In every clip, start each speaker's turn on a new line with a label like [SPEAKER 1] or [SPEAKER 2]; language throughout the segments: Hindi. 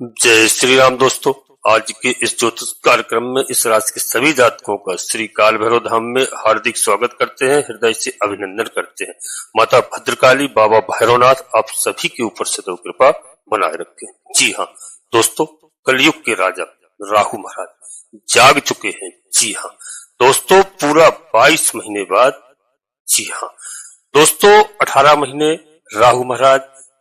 [SPEAKER 1] जय श्री राम दोस्तों। आज के इस ज्योतिष कार्यक्रम में इस राशि के सभी जातकों का श्री काल भैरव धाम में हार्दिक स्वागत करते हैं, हृदय से अभिनंदन करते हैं। माता भद्रकाली, बाबा भैरवनाथ आप सभी के ऊपर सदैव कृपा बनाए रखें। जी हाँ दोस्तों, कलयुग के राजा राहु महाराज जाग चुके हैं। जी हाँ दोस्तों, पूरा 22 महीने बाद। जी हाँ दोस्तों, 18 महीने राहु महाराज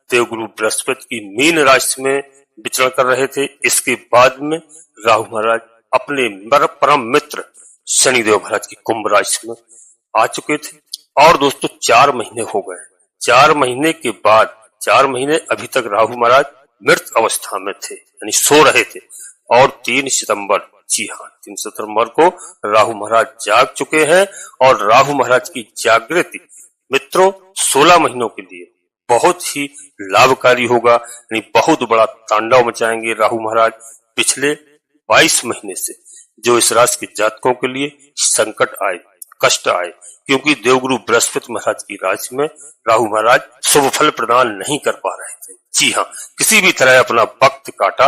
[SPEAKER 1] देवगुरु बृहस्पति की मीन राशि में विचरण कर रहे थे। इसके बाद में राहु महाराज अपने परम मित्र शनिदेव महाराज की कुंभ राशि में आ चुके थे। और दोस्तों 4 महीने हो गए। 4 महीने के बाद 4 महीने अभी तक राहु महाराज मृत अवस्था में थे, यानी सो रहे थे। और 3 सितंबर, जी हाँ 3 सितंबर को राहु महाराज जाग चुके हैं। और राहु महाराज की जागृति मित्रों 16 महीनों के लिए बहुत ही लाभकारी होगा, यानी बहुत बड़ा तांडव मचाएंगे राहु महाराज। पिछले 22 महीने से जो इस राशि के जातकों के लिए संकट आए, कष्ट आए, क्योंकि देवगुरु बृहस्पति महाराज की राशि में राहु महाराज शुभ फल प्रदान नहीं कर पा रहे थे। जी हाँ, किसी भी तरह अपना वक्त काटा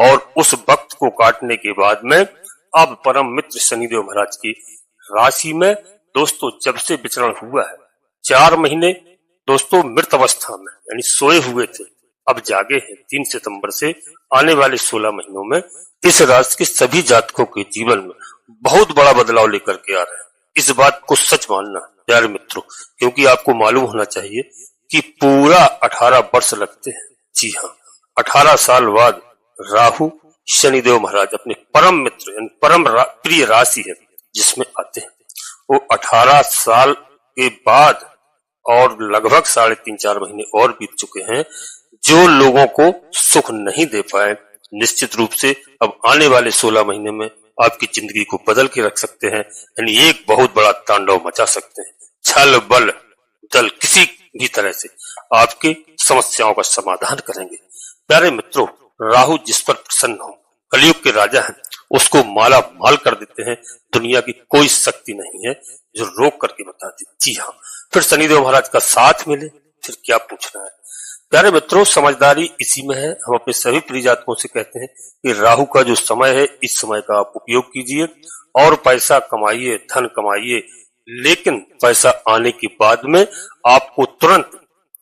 [SPEAKER 1] और उस वक्त को काटने के बाद में अब परम मित्र शनिदेव महाराज की राशि में दोस्तों जब से विचरण हुआ है 4 महीने दोस्तों मृत अवस्था में, यानी सोए हुए थे, अब जागे हैं। 3 सितंबर से आने वाले 16 महीनों में इस राशि के सभी जातकों के जीवन में बहुत बड़ा बदलाव लेकर के आ रहे हैं। इस बात को सच मानना प्यारे मित्रों, क्योंकि आपको मालूम होना चाहिए कि पूरा 18 वर्ष लगते हैं। जी हाँ, 18 साल बाद राहु शनिदेव महाराज अपने परम मित्र यानी परम प्रिय राशि है जिसमें आते हैं। वो 18 साल के बाद और लगभग 3.5-4 महीने और बीत चुके हैं। जो लोगों को सुख नहीं दे पाए, निश्चित रूप से अब आने वाले 16 महीने में आपकी जिंदगी को बदल के रख सकते हैं, यानी एक बहुत बड़ा तांडव मचा सकते हैं। छल बल दल किसी भी तरह से आपकी समस्याओं का समाधान करेंगे। प्यारे मित्रों, राहु जिस पर प्रसन्न हो, कलयुग के राजा हैं, उसको माला माल कर देते हैं। दुनिया की कोई शक्ति नहीं है जो रोक करके बता दे। जी हाँ, फिर शनिदेव महाराज का साथ मिले, फिर क्या पूछना है। प्यारे मित्रों, समझदारी इसी में है। हम अपने सभी प्रिय जातकों से कहते हैं कि राहु का जो समय है, इस समय का आप उपयोग कीजिए और पैसा कमाइए, धन कमाइए, लेकिन पैसा आने के बाद में आपको तुरंत,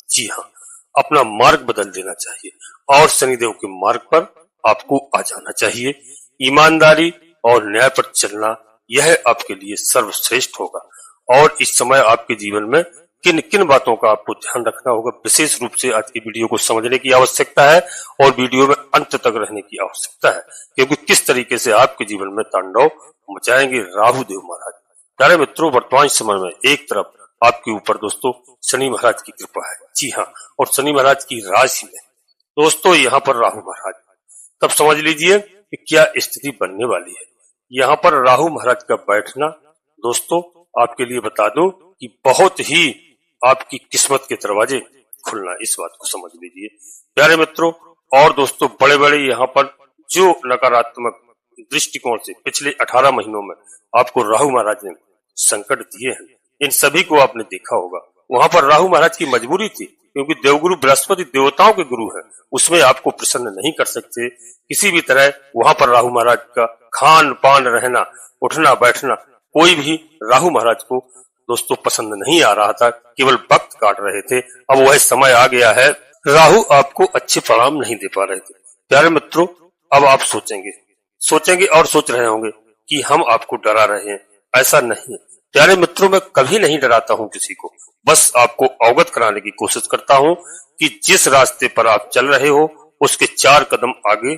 [SPEAKER 1] जी हाँ, अपना मार्ग बदल देना चाहिए और शनिदेव के मार्ग पर आपको आ जाना चाहिए। ईमानदारी और न्याय पर चलना, यह आपके लिए सर्वश्रेष्ठ होगा। और इस समय आपके जीवन में किन किन बातों का आपको ध्यान रखना होगा, विशेष रूप से आज की वीडियो को समझने की आवश्यकता है और वीडियो में अंत तक रहने की आवश्यकता है, क्योंकि किस तरीके से आपके जीवन में तांडव मचाएंगे राहु देव महाराज। प्यारे मित्रों, वर्तमान समय में एक तरफ आपके ऊपर दोस्तों शनि महाराज की कृपा है। जी हाँ, और शनि महाराज की राशि में दोस्तों यहाँ पर राहु महाराज, तब समझ लीजिए कि क्या स्थिति बनने वाली है। यहाँ पर राहु महाराज का बैठना दोस्तों आपके लिए बता दूं कि बहुत ही आपकी किस्मत के दरवाजे खुलना, इस बात को समझ लीजिए प्यारे मित्रों। और दोस्तों बड़े बड़े यहाँ पर जो नकारात्मक दृष्टिकोण से पिछले 18 महीनों में आपको राहु महाराज ने संकट दिए हैं, इन सभी को आपने देखा होगा। वहां पर राहु महाराज की मजबूरी थी, क्योंकि देवगुरु बृहस्पति देवताओं के गुरु हैं, उसमें आपको प्रसन्न नहीं कर सकते किसी भी तरह। वहां पर राहु महाराज का खान पान, रहना, उठना बैठना, कोई भी राहु महाराज को दोस्तों पसंद नहीं आ रहा था, केवल वक्त काट रहे थे। अब वह समय आ गया है, राहु आपको अच्छे परिणाम नहीं दे पा रहे थे। प्यारे मित्रों, अब आप सोचेंगे और सोच रहे होंगे कि हम आपको डरा रहे हैं। ऐसा नहीं है प्यारे मित्रों, मैं कभी नहीं डराता हूं किसी को, बस आपको अवगत कराने की कोशिश करता हूं कि जिस रास्ते पर आप चल रहे हो उसके 4 कदम आगे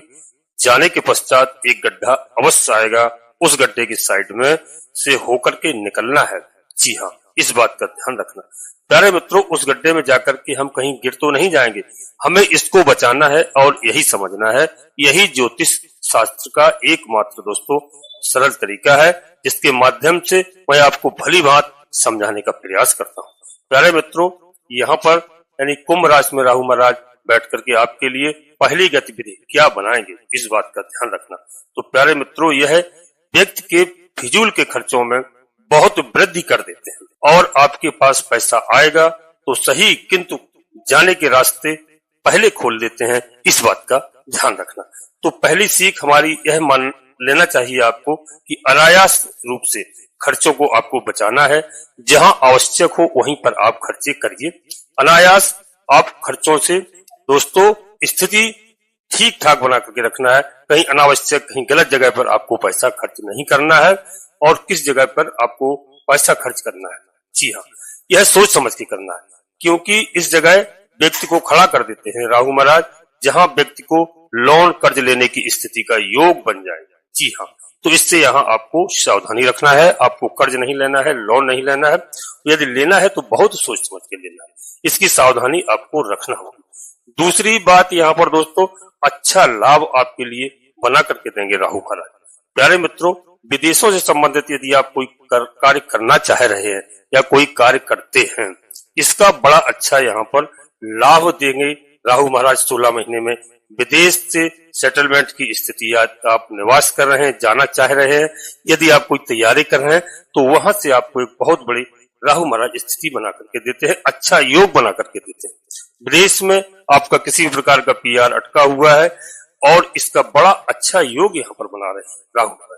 [SPEAKER 1] जाने के पश्चात एक गड्ढा अवश्य आएगा, उस गड्ढे की साइड में से होकर के निकलना है। जी हाँ, इस बात का ध्यान रखना प्यारे मित्रों। उस गड्ढे में जाकर के हम कहीं गिर तो नहीं जाएंगे, हमें इसको बचाना है और यही समझना है। यही ज्योतिष शास्त्र का एकमात्र दोस्तों सरल तरीका है, जिसके माध्यम से मैं आपको भली भांति समझाने का प्रयास करता हूँ। प्यारे मित्रों, यहाँ पर यानी कुंभ राशि में राहु महाराज बैठ करके आपके लिए पहली गतिविधि क्या बनाएंगे, इस बात का ध्यान रखना। तो प्यारे मित्रों, यह व्यक्ति के फिजूल के खर्चों में बहुत वृद्धि कर देते हैं और आपके पास पैसा आएगा तो सही, किंतु जाने के रास्ते पहले खोल देते हैं, इस बात का ध्यान रखना। तो पहली सीख हमारी यह मान लेना चाहिए आपको कि अनायास रूप से खर्चों को आपको बचाना है। जहां आवश्यक हो वहीं पर आप खर्चे करिए। अनायास आप खर्चों से दोस्तों स्थिति ठीक ठाक बना करके रखना है। कहीं अनावश्यक, कहीं गलत जगह पर आपको पैसा खर्च नहीं करना है। और किस जगह पर आपको पैसा खर्च करना है, जी हाँ, यह सोच समझ के करना है। क्योंकि इस जगह व्यक्ति को खड़ा कर देते हैं राहु महाराज, जहां व्यक्ति को लोन कर्ज लेने की स्थिति का योग बन जाएगा। जी हाँ, तो इससे यहाँ आपको सावधानी रखना है। आपको कर्ज नहीं लेना है, लोन नहीं लेना है। यदि लेना है तो बहुत सोच समझ के लेना है। इसकी सावधानी आपको रखना होगी। दूसरी बात यहाँ पर दोस्तों, अच्छा लाभ आपके लिए बना करके देंगे राहु महाराज। प्यारे मित्रों, विदेशों से संबंधित यदि आप कोई कार्य करना चाह रहे हैं या कोई कार्य करते हैं, इसका बड़ा अच्छा यहाँ पर लाभ देंगे राहु महाराज। 16 महीने में विदेश से सेटलमेंट की स्थिति, आप निवास कर रहे हैं, जाना चाह रहे हैं, यदि आप कोई तैयारी कर रहे हैं तो वहां से आपको एक बहुत बड़ी राहु महाराज स्थिति बना करके देते हैं, अच्छा योग बना करके देते हैं। विदेश में आपका किसी प्रकार का पीआर अटका हुआ है और इसका बड़ा अच्छा योग यहाँ पर बना रहे हैं राहु महाराज।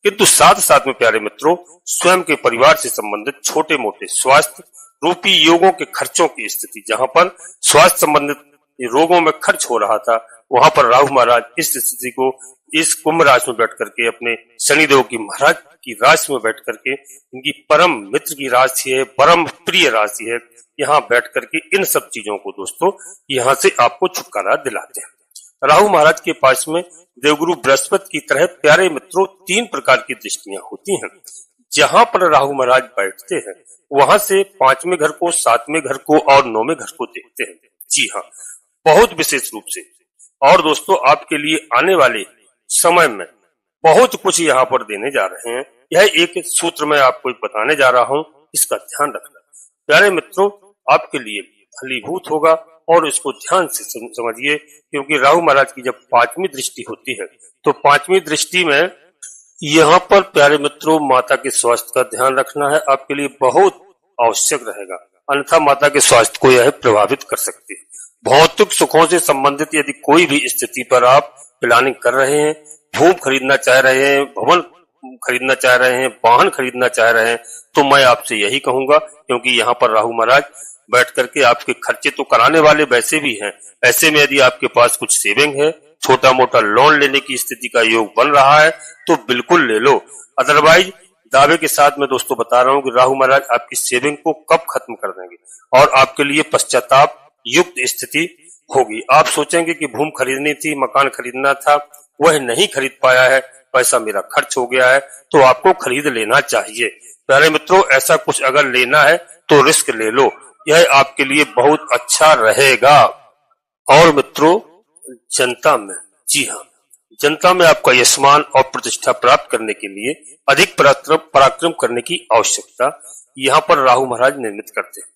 [SPEAKER 1] किंतु साथ साथ में प्यारे मित्रों, स्वयं के परिवार से संबंधित छोटे मोटे स्वास्थ्य रूपी योगों के खर्चों की स्थिति, जहां पर स्वास्थ्य संबंधित रोगों में खर्च हो रहा था, वहां पर राहु महाराज इस स्थिति को इस कुंभ राशि में बैठ करके, अपने शनिदेव की महाराज की राशि में बैठ करके, इनकी परम मित्र की राशि है, परम प्रिय राशि है, यहाँ बैठ करके इन सब चीजों को दोस्तों यहाँ से आपको छुटकारा दिलाते हैं। राहु महाराज के पास में देवगुरु बृहस्पति की तरह प्यारे मित्रों 3 प्रकार की दृष्टियां होती हैं। जहां पर राहु महाराज बैठते हैं वहां से 5वें घर को, 7वें घर को और 9वें घर को देखते हैं। जी हाँ, बहुत विशेष रूप से। और दोस्तों, आपके लिए आने वाले समय में बहुत कुछ यहाँ पर देने जा रहे हैं। यह एक सूत्र मैं आपको बताने जा रहा हूँ, इसका ध्यान रखना। प्यारे मित्रों, आपके लिए फलीभूत होगा और इसको ध्यान से समझिए। क्योंकि राहु महाराज की जब 5वीं दृष्टि होती है तो 5वीं दृष्टि में यहाँ पर प्यारे मित्रों माता के स्वास्थ्य का ध्यान रखना है, आपके लिए बहुत आवश्यक रहेगा। अन्यथा माता के स्वास्थ्य को यह प्रभावित कर सकती है। भौतिक सुखों से संबंधित यदि कोई भी स्थिति पर आप प्लानिंग कर रहे हैं, भूमि खरीदना चाह रहे हैं, भवन खरीदना चाह रहे हैं, वाहन खरीदना चाह रहे हैं, तो मैं आपसे यही कहूंगा, क्योंकि यहाँ पर राहु महाराज बैठ करके आपके खर्चे तो कराने वाले वैसे भी हैं। ऐसे में यदि आपके पास कुछ सेविंग है, छोटा मोटा लोन लेने की स्थिति का योग बन रहा है, तो बिल्कुल ले लो। अदरवाइज दावे के साथ मैं दोस्तों बता रहा हूँ कि राहु महाराज आपकी सेविंग को कब खत्म कर देंगे और आपके लिए पश्चाताप युक्त स्थिति होगी। आप सोचेंगे कि भूमि खरीदनी थी, मकान खरीदना था, वह नहीं खरीद पाया है, पैसा मेरा खर्च हो गया है, तो आपको खरीद लेना चाहिए। प्यारे मित्रों, ऐसा कुछ अगर लेना है तो रिस्क ले लो, यह आपके लिए बहुत अच्छा रहेगा। और मित्रों, जनता में, जी हाँ, जनता में आपका यशमान और प्रतिष्ठा प्राप्त करने के लिए अधिक पराक्रम करने की आवश्यकता यहाँ पर राहु महाराज निर्मित करते हैं।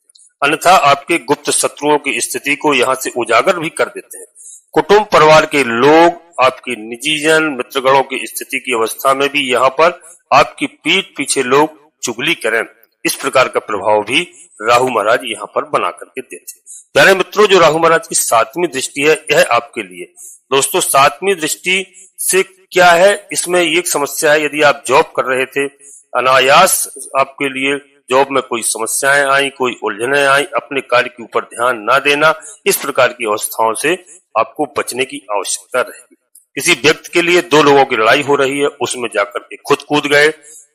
[SPEAKER 1] अन्यथा आपके गुप्त शत्रुओं की स्थिति को यहाँ से उजागर भी कर देते हैं। कुटुंब परिवार के लोग, आपकी निजी जन मित्रगणों की स्थिति की अवस्था में भी यहाँ पर आपकी पीठ पीछे लोग चुगली करें, इस प्रकार का प्रभाव भी राहु महाराज यहाँ पर बना करके देते हैं। प्यारे मित्रों, जो राहु महाराज की 7वीं दृष्टि है, यह आपके लिए दोस्तों 7वीं दृष्टि से क्या है, इसमें एक समस्या है। यदि आप जॉब कर रहे थे, अनायास आपके लिए जॉब में कोई समस्याएं आई, कोई उलझने आई, अपने कार्य के ऊपर ध्यान ना देना, इस प्रकार की अवस्थाओं से आपको बचने की आवश्यकता रहेगी। किसी व्यक्ति के लिए 2 लोगों की लड़ाई हो रही है, उसमें जाकर के खुद कूद गए,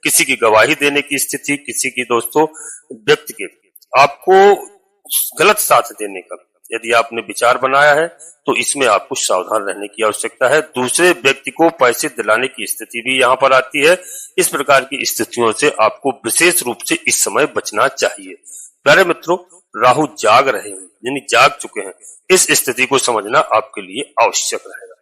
[SPEAKER 1] किसी की गवाही देने की स्थिति, किसी की दोस्तों व्यक्ति के आपको गलत साथ देने का यदि आपने विचार बनाया है, तो इसमें आपको सावधान रहने की आवश्यकता है। दूसरे व्यक्ति को पैसे दिलाने की स्थिति भी यहाँ पर आती है। इस प्रकार की स्थितियों से आपको विशेष रूप से इस समय बचना चाहिए। प्यारे मित्रों, राहु जाग रहे हैं, यानी जाग चुके हैं, इस स्थिति को समझना आपके लिए आवश्यक रहेगा।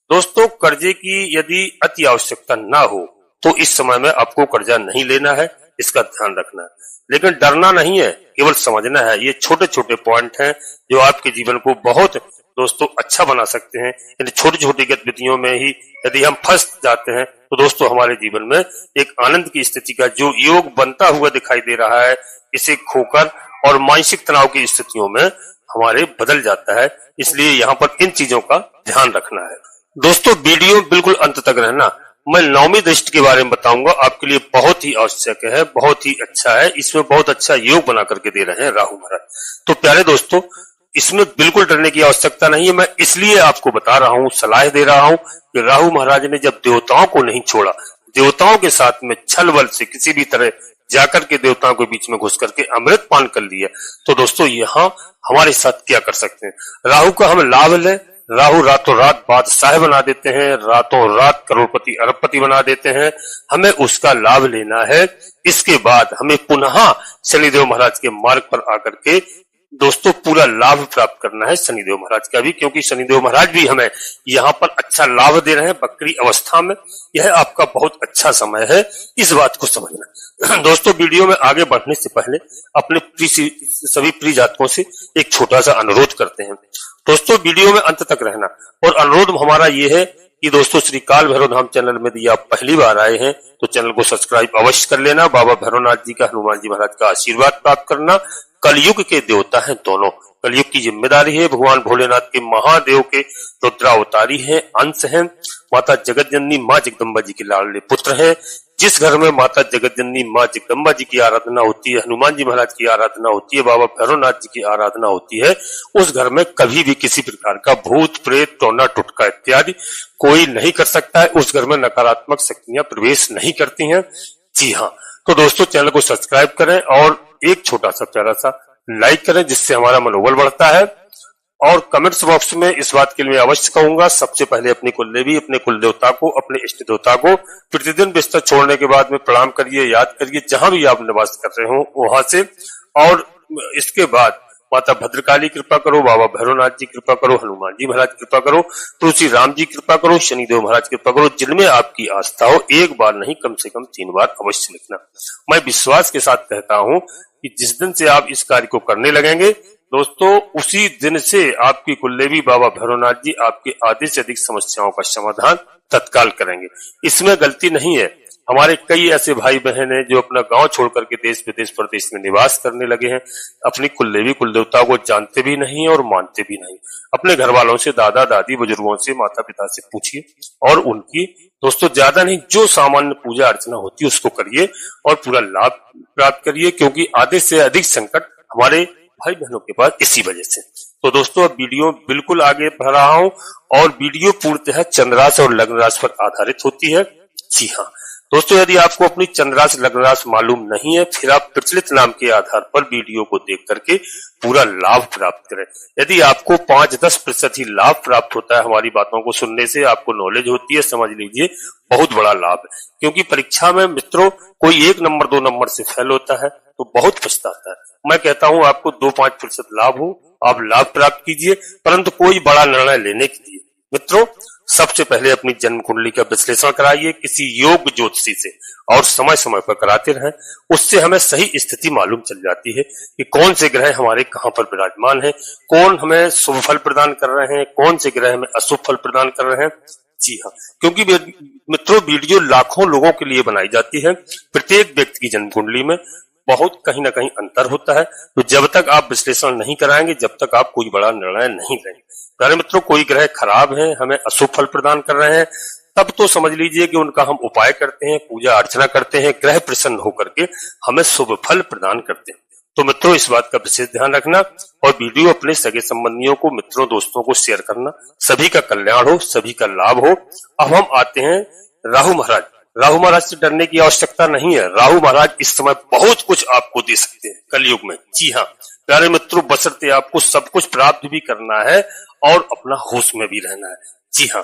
[SPEAKER 1] दोस्तों, कर्जे की यदि अति आवश्यकता ना हो तो इस समय में आपको कर्जा नहीं लेना है, इसका ध्यान रखना है। लेकिन डरना नहीं है, केवल समझना है। ये छोटे छोटे पॉइंट हैं जो आपके जीवन को बहुत दोस्तों अच्छा बना सकते हैं। यानी छोटी छोटी गतिविधियों में ही यदि हम फंस जाते हैं तो दोस्तों हमारे जीवन में एक आनंद की स्थिति का जो योग बनता हुआ दिखाई दे रहा है, इसे खोकर और मानसिक तनाव की स्थितियों में हमारे बदल जाता है। इसलिए यहाँ पर इन चीजों का ध्यान रखना है। दोस्तों वीडियो बिल्कुल अंत तक रहना। मैं नवमी दृष्टि के बारे में बताऊंगा, आपके लिए बहुत ही आवश्यक है, बहुत ही अच्छा है। इसमें बहुत अच्छा योग बना करके दे रहे हैं राहु महाराज। तो प्यारे दोस्तों, इसमें बिल्कुल डरने की आवश्यकता नहीं है। मैं इसलिए आपको बता रहा हूँ, सलाह दे रहा हूँ कि राहु महाराज ने जब देवताओं को नहीं छोड़ा, देवताओं के साथ में छल बल से किसी भी तरह जाकर के देवताओं के बीच में घुस करके अमृत पान कर लिया, तो दोस्तों यहाँ हमारे साथ क्या कर सकते हैं। राहु का हम लाभ लें। राहु रातों रात बादशाह बना देते हैं, रातों रात करोड़पति अरबपति बना देते हैं। हमें उसका लाभ लेना है। इसके बाद हमें पुनः शनिदेव महाराज के मार्ग पर आकर के दोस्तों पूरा लाभ प्राप्त करना है शनिदेव महाराज का भी, क्योंकि शनिदेव महाराज भी हमें यहाँ पर अच्छा लाभ दे रहे हैं बकरी अवस्था में। यह आपका बहुत अच्छा समय है, इस बात को समझना। दोस्तों वीडियो में आगे बढ़ने से पहले अपने सभी प्रिय जातकों से एक छोटा सा अनुरोध करते हैं। दोस्तों वीडियो में अंत तक रहना, और अनुरोध हमारा ये है कि दोस्तों श्री काल भैरव धाम चैनल में यदि आप पहली बार आए हैं तो चैनल को सब्सक्राइब अवश्य कर लेना। बाबा भैरवनाथ जी का, हनुमान जी महाराज का आशीर्वाद प्राप्त करना। कलयुग के देवता हैं दोनों। कलयुग की जिम्मेदारी है। भगवान भोलेनाथ के महादेव के रुद्रावतारी हैं, अंश हैं। माता जगत जननी माँ जगदम्बा जी के लाडले पुत्र हैं। जिस घर में माता जगत जननी माँ जगदम्बा जी की आराधना होती है, हनुमान जी महाराज की आराधना होती है, बाबा भैरवनाथ जी की आराधना होती है, उस घर में कभी भी किसी प्रकार का भूत प्रेत टोना टुटका इत्यादि कोई नहीं कर सकता है। उस घर में नकारात्मक शक्तियां प्रवेश नहीं करती हैं। जी हाँ, तो दोस्तों चैनल को सब्सक्राइब करें और एक छोटा सा प्यारा सा लाइक करें, जिससे हमारा मनोबल बढ़ता है। और कमेंट्स बॉक्स में इस बात के लिए अवश्य कहूंगा, सबसे पहले अपनी कुलदेवी, अपने कुल देवता को, अपने इष्ट देवता को प्रतिदिन बिस्तर छोड़ने के बाद में प्रणाम करिए, याद करिए, जहां भी आप निवास कर रहे हो वहां से। और इसके बाद माता भद्रकाली कृपा करो, बाबा भैरवनाथ जी कृपा करो, हनुमान जी महाराज कृपा करो, तुलसी राम जी कृपा करो, शनिदेव महाराज कृपा करो। जिनमें आपकी आस्था हो, एक बार नहीं कम से कम 3 बार अवश्य लिखना। मैं विश्वास के साथ कहता हूं कि जिस दिन से आप इस कार्य को करने लगेंगे दोस्तों, उसी दिन से आपकी कुलदेवी बाबा भैरवनाथ जी आपके आधे से अधिक समस्याओं का समाधान तत्काल करेंगे। इसमें गलती नहीं है। हमारे कई ऐसे भाई बहन हैं जो अपना गांव छोड़ करके देश विदेश प्रदेश में निवास करने लगे हैं। अपनी कुलदेवी कुलदेवता को जानते भी नहीं और मानते भी नहीं। अपने घर वालों से, दादा दादी बुजुर्गों से, माता पिता से पूछिए और उनकी दोस्तों ज्यादा नहीं, जो सामान्य पूजा अर्चना होती है उसको करिए और पूरा लाभ प्राप्त करिए, क्योंकि आधे से अधिक संकट हमारे भाई बहनों के पास इसी वजह से। तो दोस्तों अब वीडियो बिल्कुल आगे बढ़ रहा हूं, और वीडियो पूर्णतः चंद्र राशि और लग्न राशि पर आधारित होती है। जी हाँ दोस्तों, यदि आपको अपनी चंद्र राशि लग्न राशि मालूम नहीं है, फिर आप प्रचलित नाम के आधार पर वीडियो को देख करके पूरा लाभ प्राप्त करें। यदि आपको 5-10% ही लाभ प्राप्त होता है हमारी बातों को सुनने से, आपको नॉलेज होती है, समझ लीजिए बहुत बड़ा लाभ है। क्योंकि परीक्षा में मित्रों कोई 1 नंबर 2 नंबर से फेल होता है तो बहुत पछताता है। मैं कहता हूं आपको 2-5% लाभ हो, आप लाभ प्राप्त कीजिए, परंतु कोई बड़ा निर्णय लेने के लिए मित्रों सबसे पहले अपनी जन्म कुंडली का विश्लेषण कराइए किसी योग्य ज्योतिषी से, और समय समय पर कराते रहें। उससे हमें सही स्थिति मालूम चल जाती है कि कौन से ग्रह हमारे कहां पर विराजमान है, कौन हमें शुभ फल प्रदान कर रहे हैं, कौन से ग्रह हमें अशुभ फल प्रदान कर रहे हैं। जी हाँ, क्योंकि मित्रों वीडियो लाखों लोगों के लिए बनाई जाती है। प्रत्येक व्यक्ति की जन्म कुंडली में बहुत कहीं ना कहीं अंतर होता है। तो जब तक आप विश्लेषण नहीं कराएंगे, जब तक आप कोई बड़ा निर्णय नहीं लेंगे। प्यारे मित्रों, कोई ग्रह खराब है, हमें अशुभ फल प्रदान कर रहे हैं, तब तो समझ लीजिए कि उनका हम उपाय करते हैं, पूजा अर्चना करते हैं, ग्रह प्रसन्न होकर के हमें शुभ फल प्रदान करते हैं। तो मित्रों इस बात का विशेष ध्यान रखना, और वीडियो अपने सगे संबंधियों को, मित्रों दोस्तों को शेयर करना। सभी का कल्याण हो, सभी का लाभ हो। अब हम आते हैं राहु महाराज। राहु महाराज से डरने की आवश्यकता नहीं है। राहु महाराज इस समय बहुत कुछ आपको दे सकते हैं कलयुग में। जी हाँ प्यारे मित्रों, बशर्ते आपको सब कुछ प्राप्त भी करना है और अपना होश में भी रहना है। जी हाँ,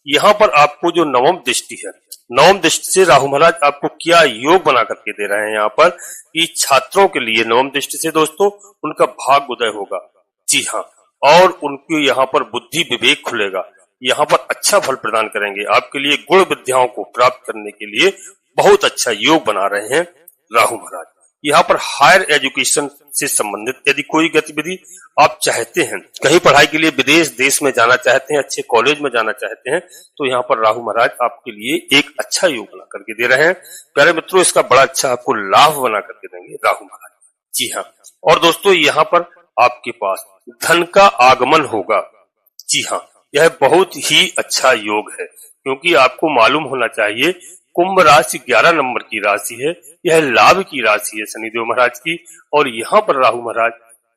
[SPEAKER 1] यहाँ पर आपको जो नवम दृष्टि है, नवम दृष्टि से राहु महाराज आपको क्या योग बना करके दे रहे हैं यहाँ पर, कि छात्रों के लिए नवम दृष्टि से दोस्तों उनका भाग्य उदय होगा। जी हाँ, और उनकी यहाँ पर बुद्धि विवेक खुलेगा, यहाँ पर अच्छा फल प्रदान करेंगे। आपके लिए गुण विद्याओं को प्राप्त करने के लिए बहुत अच्छा योग बना रहे हैं राहु महाराज। यहाँ पर हायर एजुकेशन से संबंधित यदि कोई गतिविधि आप चाहते हैं, कहीं पढ़ाई के लिए विदेश देश में जाना चाहते हैं, अच्छे कॉलेज में जाना चाहते हैं, तो यहाँ पर राहु महाराज आपके लिए एक अच्छा योग बना करके दे रहे हैं। प्यारे मित्रों, इसका बड़ा अच्छा आपको लाभ बना करके देंगे राहु महाराज। जी हाँ, और दोस्तों यहाँ पर आपके पास धन का आगमन होगा। जी हाँ, यह बहुत ही अच्छा योग है, क्योंकि आपको मालूम होना चाहिए कुंभ राशि 11 नंबर की राशि है। यह लाभ की राशि है शनिदेव महाराज की, और यहाँ पर राहु महाराज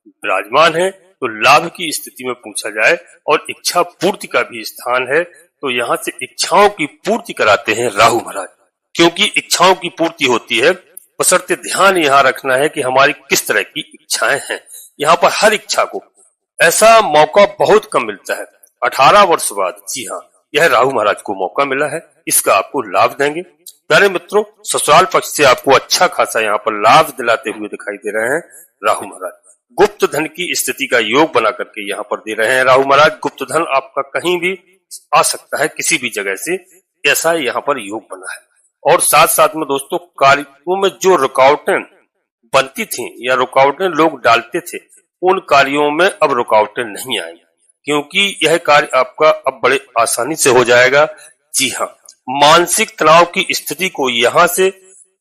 [SPEAKER 1] विराजमान है। तो लाभ की स्थिति में पूछा जाए और इच्छा पूर्ति का भी स्थान है, तो यहाँ से इच्छाओं की पूर्ति कराते हैं राहु महाराज, क्योंकि इच्छाओं की पूर्ति होती है। बशर्ते ध्यान यहाँ रखना है कि हमारी किस तरह की इच्छाएं हैं। यहाँ पर हर इच्छा को ऐसा मौका बहुत कम मिलता है। 18 वर्ष बाद, जी हाँ, यह राहु महाराज को मौका मिला है, इसका आपको लाभ देंगे। प्यारे मित्रों, ससुराल पक्ष से आपको अच्छा खासा यहाँ पर लाभ दिलाते हुए दिखाई दे रहे हैं राहु महाराज। गुप्त धन की स्थिति का योग बना करके यहाँ पर दे रहे हैं राहु महाराज। गुप्त धन आपका कहीं भी आ सकता है, किसी भी जगह से, ऐसा यहाँ पर योग बना है। और साथ साथ में दोस्तों, कार्यों में जो रुकावटें बनती थी या रुकावटें लोग डालते थे, उन कार्यों में अब रुकावटें नहीं आएंगी, क्योंकि यह कार्य आपका अब बड़े आसानी से हो जाएगा। जी हाँ, मानसिक तनाव की स्थिति को यहाँ से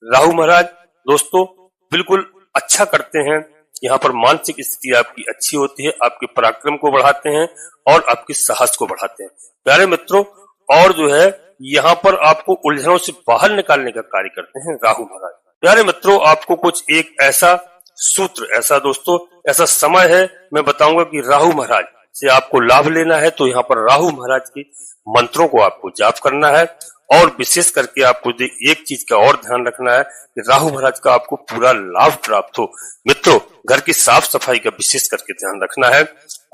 [SPEAKER 1] राहु महाराज दोस्तों बिल्कुल अच्छा करते हैं। यहाँ पर मानसिक स्थिति आपकी अच्छी होती है, आपके पराक्रम को बढ़ाते हैं और आपके साहस को बढ़ाते हैं प्यारे मित्रों। और जो है यहाँ पर आपको उलझनों से बाहर निकालने का कार्य करते हैं राहु महाराज। प्यारे मित्रों, आपको कुछ एक ऐसा सूत्र, ऐसा दोस्तों ऐसा समय है, मैं बताऊंगा कि राहु महाराज से आपको लाभ लेना है तो यहाँ पर राहु महाराज के मंत्रों को आपको जाप करना है। और विशेष करके आपको एक चीज का और ध्यान रखना है कि राहु महाराज का आपको पूरा लाभ प्राप्त हो। मित्रों, घर की साफ सफाई का विशेष करके ध्यान रखना है।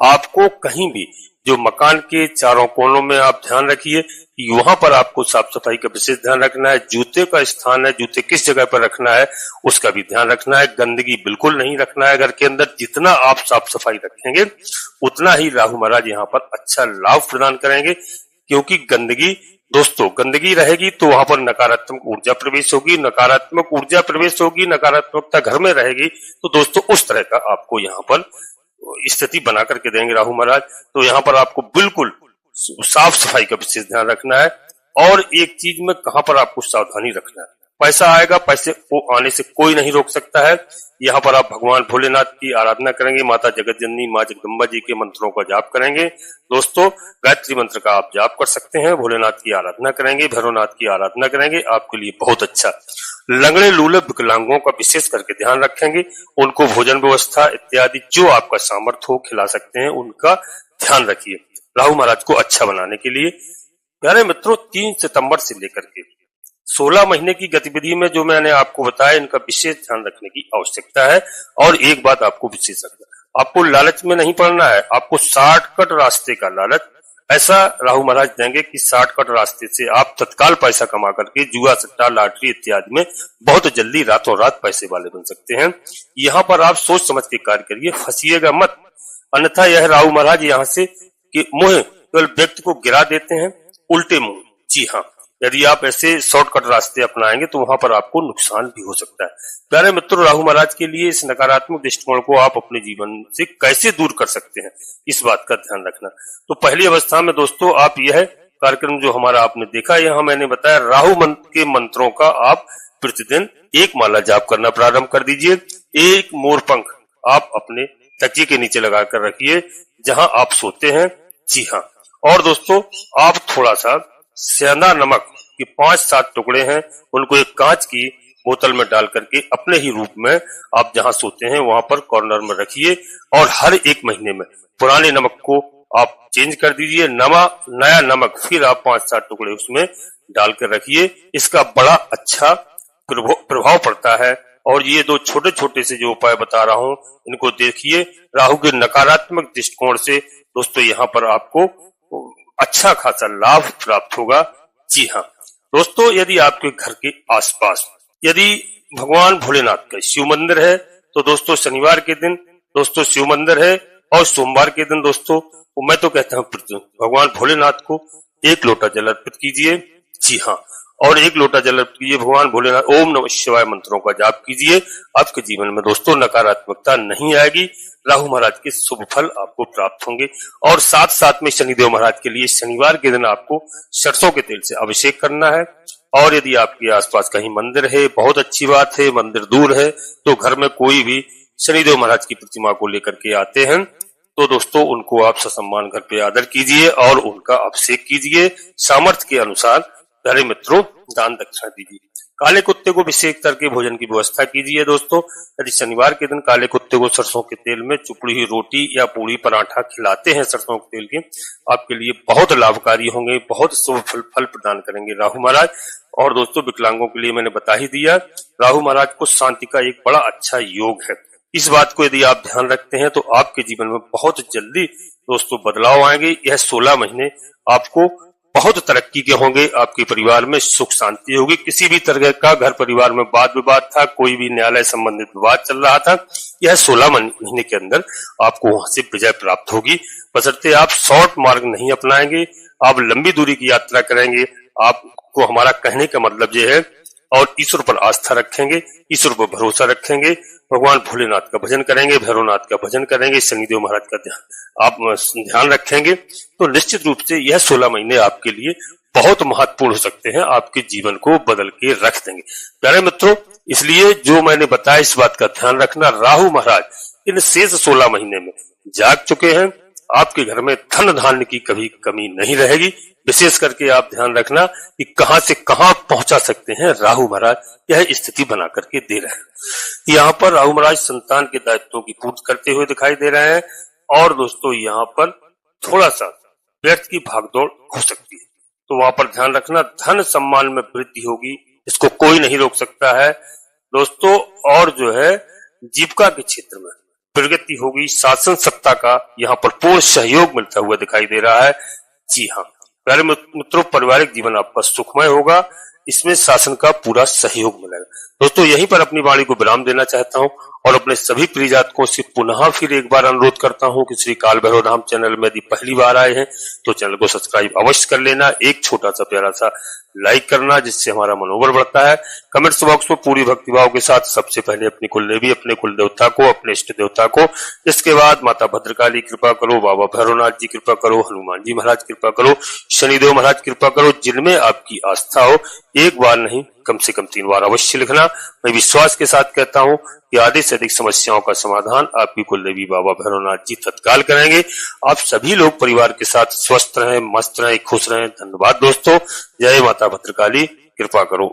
[SPEAKER 1] आपको कहीं भी जो मकान के चारों कोनों में आप ध्यान रखिए कि वहां पर आपको साफ सफाई का विशेष ध्यान रखना है। जूते का स्थान है, जूते किस जगह पर रखना है उसका भी ध्यान रखना है। गंदगी बिल्कुल नहीं रखना है घर के अंदर। जितना आप साफ सफाई रखेंगे उतना ही राहु महाराज यहाँ पर अच्छा लाभ प्रदान करेंगे, क्योंकि गंदगी रहेगी तो वहां पर नकारात्मक ऊर्जा प्रवेश होगी। नकारात्मक ऊर्जा प्रवेश होगी, नकारात्मकता घर में रहेगी, तो दोस्तों उस तरह का आपको यहाँ पर स्थिति बना करके देंगे राहु महाराज। तो यहाँ पर आपको बिल्कुल साफ सफाई का विशेष ध्यान रखना है। और एक चीज में कहां पर आपको सावधानी रखना है, पैसा आएगा, पैसे को आने से कोई नहीं रोक सकता है। यहाँ पर आप भगवान भोलेनाथ की आराधना करेंगे, माता जगत जननी माँ जगदम्बा जी के मंत्रों का जाप करेंगे। दोस्तों, गायत्री मंत्र का आप जाप कर सकते हैं, भोलेनाथ की आराधना करेंगे, भैरवनाथ की आराधना करेंगे, आपके लिए बहुत अच्छा। लंगड़े लूले विकलांगों का विशेष करके ध्यान रखेंगे, उनको भोजन व्यवस्था इत्यादि जो आपका सामर्थ्य हो खिला सकते हैं, उनका ध्यान रखिए राहु महाराज को अच्छा बनाने के लिए। प्यारे मित्रों, 3 सितंबर से लेकर के 16 महीने की गतिविधि में जो मैंने आपको बताया, इनका विशेष ध्यान रखने की आवश्यकता है। और एक बात आपको विशेष रखना, आपको लालच में नहीं पड़ना है, आपको शॉर्टकट रास्ते का लालच ऐसा राहु महाराज देंगे कि शॉर्टकट रास्ते से आप तत्काल पैसा कमा करके जुआ सट्टा लॉटरी इत्यादि में बहुत जल्दी रातों रात पैसे वाले बन सकते हैं। यहाँ पर आप सोच समझ के कार्य करिए, फंसिएगा मत, अन्यथा यह राहु महाराज यहाँ से मुंह केवल व्यक्ति को गिरा देते हैं उल्टे मुंह। जी हाँ, यदि आप ऐसे शॉर्टकट रास्ते अपनाएंगे तो वहां पर आपको नुकसान भी हो सकता है। प्यारे मित्रों, राहु महाराज के लिए इस नकारात्मक दृष्टिकोण को आप अपने जीवन से कैसे दूर कर सकते हैं, इस बात का ध्यान रखना। तो पहली अवस्था में दोस्तों, आप यह कार्यक्रम जो हमारा आपने देखा, यहाँ मैंने बताया राहु के मंत्रों का आप प्रतिदिन 1 माला जाप करना प्रारंभ कर दीजिए। 1 मोरपंख आप अपने तकिए के नीचे लगा कर रखिए जहां आप सोते हैं। जी हाँ, और दोस्तों, आप थोड़ा सा सेंधा नमक के 5-7 टुकड़े हैं, उनको एक कांच की बोतल में डाल करके अपने ही रूप में आप जहां सोते हैं वहां पर कॉर्नर में रखिए। और हर 1 महीने में पुराने नमक को आप चेंज कर दीजिए, नया नमक फिर आप 5-7 टुकड़े उसमें डाल कर रखिए। इसका बड़ा अच्छा प्रभाव पड़ता है। और ये 2 छोटे छोटे से जो उपाय बता रहा हूं, इनको देखिए। राहु के नकारात्मक दृष्टिकोण से दोस्तों यहाँ पर आपको अच्छा खासा लाभ प्राप्त होगा। जी हाँ दोस्तों, यदि आपके घर के आसपास यदि भगवान भोलेनाथ का शिव मंदिर है तो दोस्तों शनिवार के दिन दोस्तों शिव मंदिर है, और सोमवार के दिन दोस्तों मैं तो कहता हूँ भगवान भोलेनाथ को 1 लोटा जल अर्पित कीजिए। जी हाँ, और 1 लोटा जल अर्पित कीजिए भगवान भोलेनाथ, ओम नमः शिवाय मंत्रों का जाप कीजिए। आपके जीवन में दोस्तों नकारात्मकता नहीं आएगी, राहु महाराज के शुभ फल आपको प्राप्त होंगे। और साथ साथ में शनिदेव महाराज के लिए शनिवार के दिन आपको सरसों के तेल से अभिषेक करना है। और यदि आपके आसपास कहीं मंदिर है, बहुत अच्छी बात है, मंदिर दूर है तो घर में कोई भी शनिदेव महाराज की प्रतिमा को लेकर के आते हैं, तो दोस्तों उनको आप ससम्मान घर पे आदर कीजिए और उनका अभिषेक कीजिए। सामर्थ्य के अनुसार प्यारे मित्रों दान दक्षिणा दीजिए। काले कुत्ते को अभिषेक करके भोजन की व्यवस्था कीजिए। दोस्तों यदि शनिवार के दिन काले कुत्ते को सरसों के तेल में चुपड़ी हुई रोटी या पूड़ी पराठा खिलाते हैं सरसों के तेल के, आपके लिए बहुत लाभकारी होंगे, बहुत शुभ फल प्रदान करेंगे राहु महाराज। और दोस्तों विकलांगों के लिए मैंने बता ही दिया, राहु महाराज को शांति का एक बड़ा अच्छा योग है। इस बात को यदि आप ध्यान रखते हैं तो आपके जीवन में बहुत जल्दी दोस्तों बदलाव आएंगे। यह 16 महीने आपको बहुत तरक्की के होंगे, आपके परिवार में सुख शांति होगी। किसी भी तरह का घर परिवार में वाद विवाद था, कोई भी न्यायालय संबंधित विवाद चल रहा था, यह 16 महीने के अंदर आपको वहां से विजय प्राप्त होगी। बशर्ते आप शॉर्ट मार्ग नहीं अपनाएंगे, आप लंबी दूरी की यात्रा करेंगे। आपको हमारा कहने का मतलब यह है, और ईश्वर पर आस्था रखेंगे, ईश्वर पर भरोसा रखेंगे, भगवान भोलेनाथ का भजन करेंगे, भैरवनाथ का भजन करेंगे, शनिदेव महाराज का ध्यान रखेंगे, तो निश्चित रूप से यह 16 महीने आपके लिए बहुत महत्वपूर्ण हो सकते हैं, आपके जीवन को बदल के रख देंगे प्यारे मित्रों। इसलिए जो मैंने बताया इस बात का ध्यान रखना, राहु महाराज इन शेष 16 महीने में जाग चुके हैं। आपके घर में धन धान्य की कभी कमी नहीं रहेगी। विशेष करके आप ध्यान रखना कि कहां से कहां पहुंचा सकते हैं राहु महाराज, यह स्थिति बना करके दे रहे हैं। यहाँ पर राहु महाराज संतान के दायित्वों की पूर्ति करते हुए दिखाई दे रहे हैं। और दोस्तों यहाँ पर थोड़ा सा व्यर्थ की भागदौड़ हो सकती है, तो वहां पर ध्यान रखना। धन सम्मान में वृद्धि होगी, इसको कोई नहीं रोक सकता है दोस्तों। और जो है जीविका के क्षेत्र में प्रगति होगी, शासन सत्ता का यहाँ पर पूर्ण सहयोग मिलता हुआ दिखाई दे रहा है। जी हाँ प्यारे मित्रों, पारिवारिक जीवन आपका सुखमय होगा, इसमें शासन का पूरा सहयोग मिलेगा। दोस्तों यहीं पर अपनी वाणी को विराम देना चाहता हूं और अपने सभी प्रिय जातकों से पुनः फिर एक बार अनुरोध करता हूं कि श्री काल भैरव धाम चैनल में यदि पहली बार आए हैं तो चैनल को सब्सक्राइब अवश्य कर लेना, एक छोटा सा प्यारा सा लाइक करना जिससे हमारा मनोबल बढ़ता है। कमेंट्स बॉक्स में पूरी भक्तिभाव के साथ सबसे पहले अपनी कुलदेवी, अपने कुल देवता को, अपने इष्ट देवता को, इसके बाद माता भद्रकाली कृपा करो, बाबा भैरवनाथ जी कृपा करो, हनुमान जी महाराज कृपा करो, शनिदेव महाराज कृपा करो। जिनमें आपकी आस्था हो, एक बार नहीं कम से कम 3 बार अवश्य लिखना। मैं विश्वास के साथ कहता हूं कि आधे से अधिक समस्याओं का समाधान आपकी कुलदेवी बाबा भैरवनाथ जी तत्काल करेंगे। आप सभी लोग परिवार के साथ स्वस्थ रहें, मस्त रहें, खुश रहें। धन्यवाद दोस्तों। जय माता भद्रकाली, कृपा करो।